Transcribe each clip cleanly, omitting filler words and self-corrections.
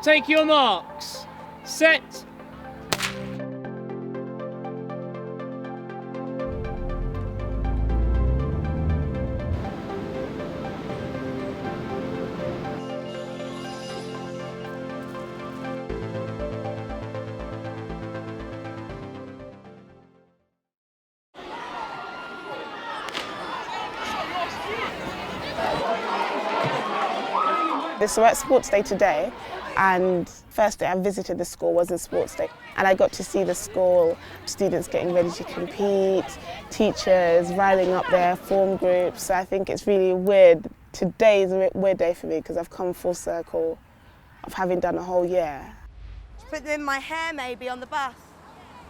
Take your marks. Set. So we're at sports day today, and first day I visited the school was a sports day, and I got to see the school, students getting ready to compete, teachers riling up their form groups. So I think it's really weird. Today is a weird day for me because I've come full circle of having done a whole year. Put them in my hair maybe on the bus.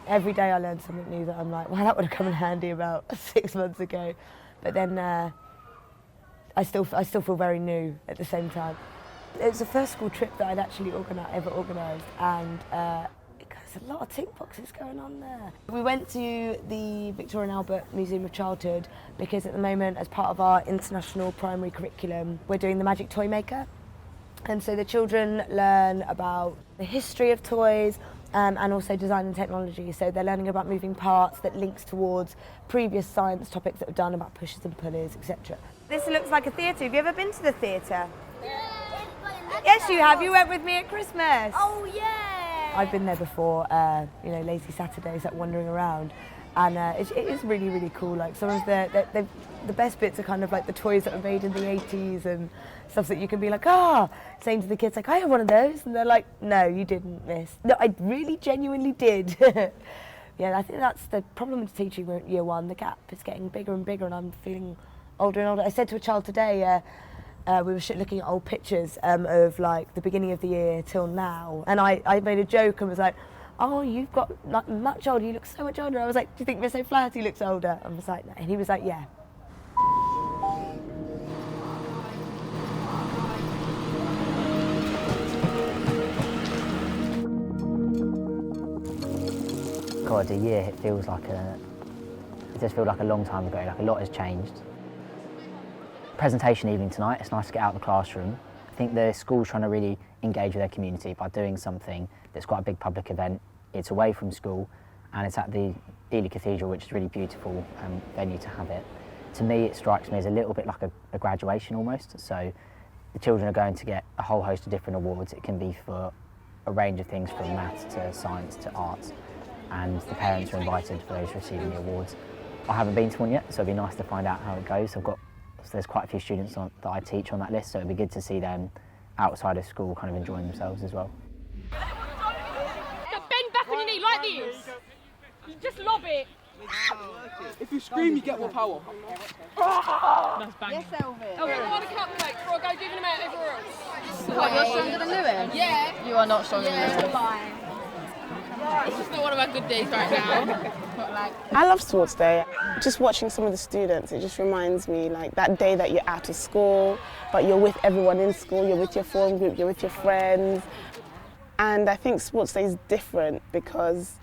Every day I learn something new that I'm like, well, that would have come in handy about 6 months ago. But then I still feel very new at the same time. It was the first school trip that I'd actually ever organised, and there's a lot of tick boxes going on there. We went to the Victoria and Albert Museum of Childhood because at the moment, as part of our international primary curriculum, we're doing the Magic Toy Maker. And so the children learn about the history of toys and also design and technology. So they're learning about moving parts that links towards previous science topics that we've done about pushers and pulleys, etc. This looks like a theatre. Have you ever been to the theatre? Yes, you have. You went with me at Christmas. Oh, yeah. I've been there before, lazy Saturdays, like wandering around. And it is really, really cool. Like some of the best bits are kind of like the toys that were made in the 80s and stuff that you can be like, saying to the kids, like, I have one of those. And they're like, no, you didn't, miss. No, I really genuinely did. Yeah, I think that's the problem with teaching year one. The gap is getting bigger and bigger and I'm feeling older and older. I said to a child today, we were looking at old pictures of like the beginning of the year till now. And I made a joke and was like, oh, you've got like much older, you look so much older. I was like, do you think Miss O'Flaherty looks older? I was like, no. And he was like, yeah. God, a year, it just feels like a long time ago, like a lot has changed. Presentation evening tonight, it's nice to get out of the classroom. I think the school's trying to really engage with their community by doing something that's quite a big public event. It's away from school and it's at the Ely Cathedral, which is a really beautiful venue to have it. To me, it strikes me as a little bit like a graduation almost. So the children are going to get a whole host of different awards. It can be for a range of things from maths to science to arts, and the parents are invited for those receiving the awards. I haven't been to one yet, so it'd be nice to find out how it goes. So there's quite a few students that I teach on that list, so it'd be good to see them outside of school kind of enjoying themselves as well. Bend back on your knee like this. You just lob it. If you scream, you get more power. That's banging. Yes, Elvis. Oh, I want a cupcake before I go giving them out everywhere else. What, you're stronger than Lewis? Yeah. You are not stronger than Lewis. It's just not one of our good days right now. I love sports day. Just watching some of the students, it just reminds me like that day that you're out of school, but you're with everyone in school, you're with your form group, you're with your friends. And I think sports day is different because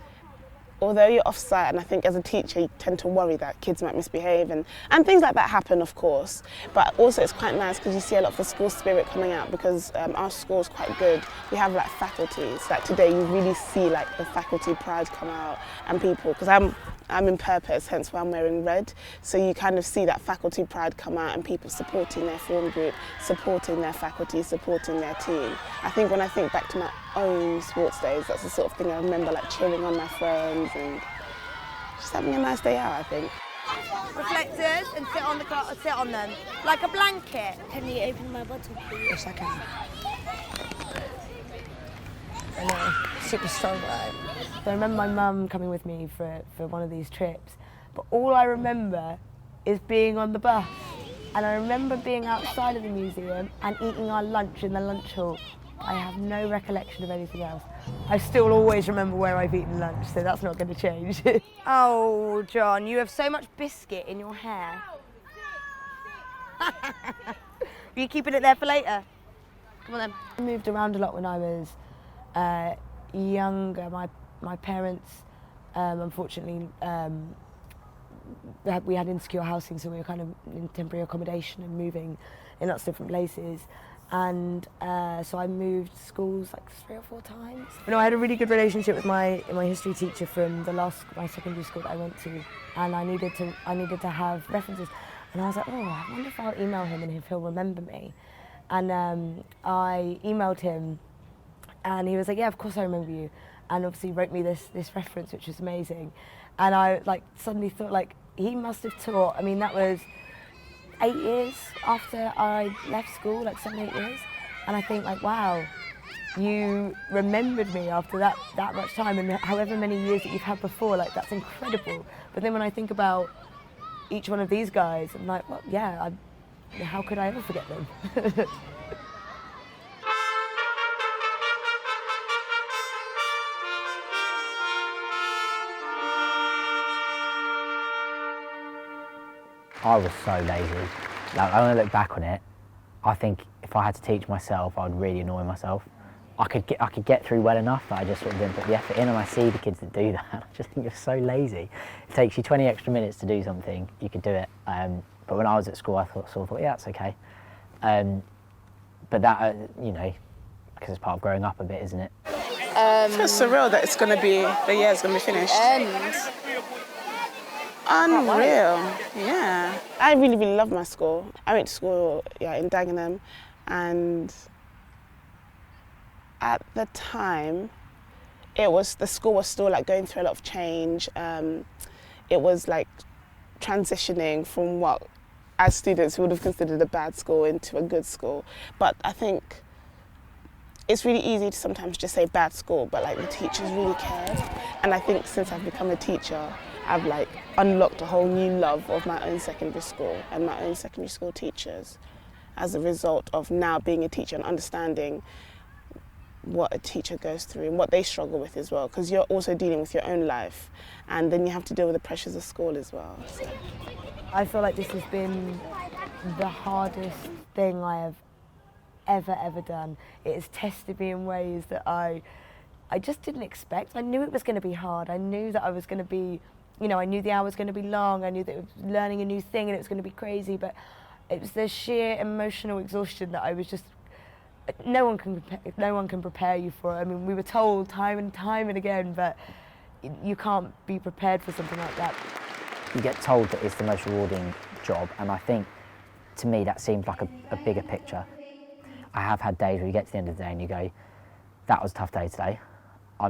although you're off-site, and I think as a teacher you tend to worry that kids might misbehave and things like that happen, of course, but also it's quite nice because you see a lot of the school spirit coming out because our school is quite good. We have like faculty, so like today you really see like the faculty pride come out and people, because I'm in purpose, hence why I'm wearing red, so you kind of see that faculty pride come out and people supporting their form group, supporting their faculty, supporting their team. I think when I think back to my own sports days, that's the sort of thing I remember, like cheering on my friends and just having a nice day out, I think. Reflectors and sit on them like a blanket. Can you open my bottle, please? Yes, I can. I know, super strong, right? So I remember my mum coming with me for one of these trips, but all I remember is being on the bus. And I remember being outside of the museum and eating our lunch in the lunch hall. I have no recollection of anything else. I still always remember where I've eaten lunch, so that's not going to change. Oh, John, you have so much biscuit in your hair. Are you keeping it there for later? Come on then. I moved around a lot when I was younger. My parents, unfortunately, we had insecure housing, so we were kind of in temporary accommodation and moving in lots of different places. and so I moved schools like 3 or 4 times. But no, I had a really good relationship with my history teacher from my secondary school that I went to, and I needed to have references, and I was like, oh, I wonder if I'll email him and if he'll remember me. And I emailed him, and he was like, yeah, of course I remember you, and obviously wrote me this reference, which was amazing. And I like suddenly thought, like, he must have taught, I mean, that was 8 years after I left school, like 7, 8 years. And I think, like, wow, you remembered me after that much time, and however many years that you've had before, like, that's incredible. But then when I think about each one of these guys, I'm like, well, yeah, how could I ever forget them? I was so lazy. Like, when I look back on it, I think if I had to teach myself, I would really annoy myself. I could get through well enough, but I just sort of didn't put the effort in, and I see the kids that do that, I just think you're so lazy. It takes you 20 extra minutes to do something, you could do it. But when I was at school, I thought, yeah, it's okay. But that, you know, because it's part of growing up a bit, isn't it? It feels surreal that it's going to be, the year's going to be finished. Unreal, yeah. I really, really love my school. I went to school in Dagenham, and at the time, the school was still like going through a lot of change. It was like transitioning from what, as students, we would have considered a bad school into a good school. But I think it's really easy to sometimes just say bad school, but like the teachers really cared. And I think since I've become a teacher, I've like unlocked a whole new love of my own secondary school and my own secondary school teachers as a result of now being a teacher and understanding what a teacher goes through and what they struggle with as well, because you're also dealing with your own life, and then you have to deal with the pressures of school as well. So. I feel like this has been the hardest thing I have ever done. It has tested me in ways that I just didn't expect. I knew it was going to be hard. I knew that I was going to be, you know, I knew the hour was going to be long. I knew that it was learning a new thing and it was going to be crazy, but it was the sheer emotional exhaustion that I was just, no one can prepare you for it. I mean, we were told time and time and again, but you can't be prepared for something like that. You get told that it's the most rewarding job, and I think, to me, that seems like a bigger picture. I have had days where you get to the end of the day and you go, that was a tough day today. I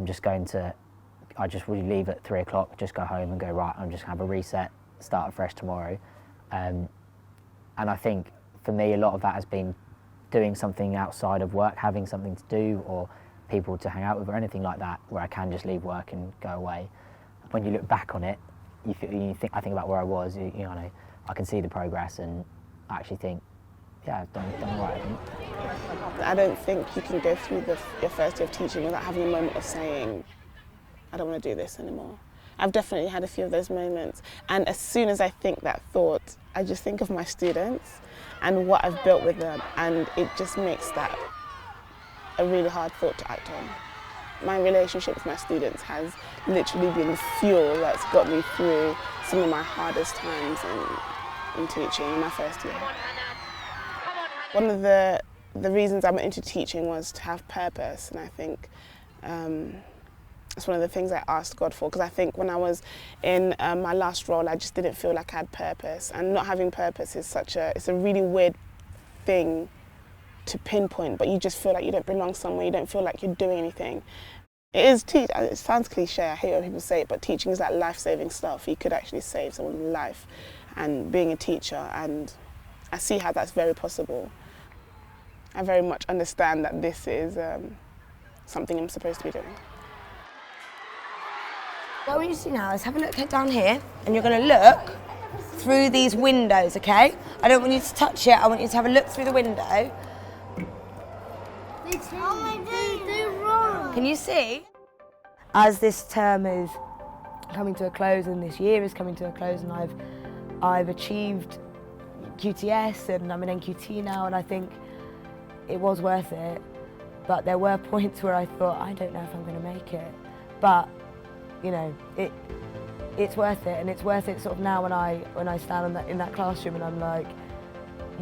just really leave at 3 o'clock, just go home and go, right, I'm just going to have a reset, start afresh tomorrow. And I think, for me, a lot of that has been doing something outside of work, having something to do, or people to hang out with, or anything like that, where I can just leave work and go away. When you look back on it, I think about where I was, you know, I can see the progress, and I actually think, yeah, I've done right, I think. I don't think you can go through your first year of teaching without having a moment of saying, I don't want to do this anymore. I've definitely had a few of those moments, and as soon as I think that thought, I just think of my students and what I've built with them, and it just makes that a really hard thought to act on. My relationship with my students has literally been the fuel that's got me through some of my hardest times in teaching in my first year. One of the reasons I went into teaching was to have purpose, and I think it's one of the things I asked God for, because I think when I was in my last role, I just didn't feel like I had purpose, and not having purpose is it's a really weird thing to pinpoint, but you just feel like you don't belong somewhere, you don't feel like you're doing anything. It sounds cliche, I hate when people say it, but teaching is like life-saving stuff. You could actually save someone's life, and being a teacher, and I see how that's very possible. I very much understand that this is something I'm supposed to be doing. What I want you to do now is have a look down here, and you're going to look through these windows, okay? I don't want you to touch it, I want you to have a look through the window. Can you see? As this term is coming to a close and this year is coming to a close, and I've achieved QTS and I'm in NQT now, and I think it was worth it, but there were points where I thought, I don't know if I'm going to make it, but you know, it's worth it, and it's worth it sort of now when I stand in that classroom and I'm like,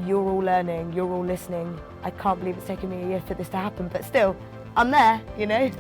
you're all learning, you're all listening. I can't believe it's taken me a year for this to happen, but still, I'm there, you know.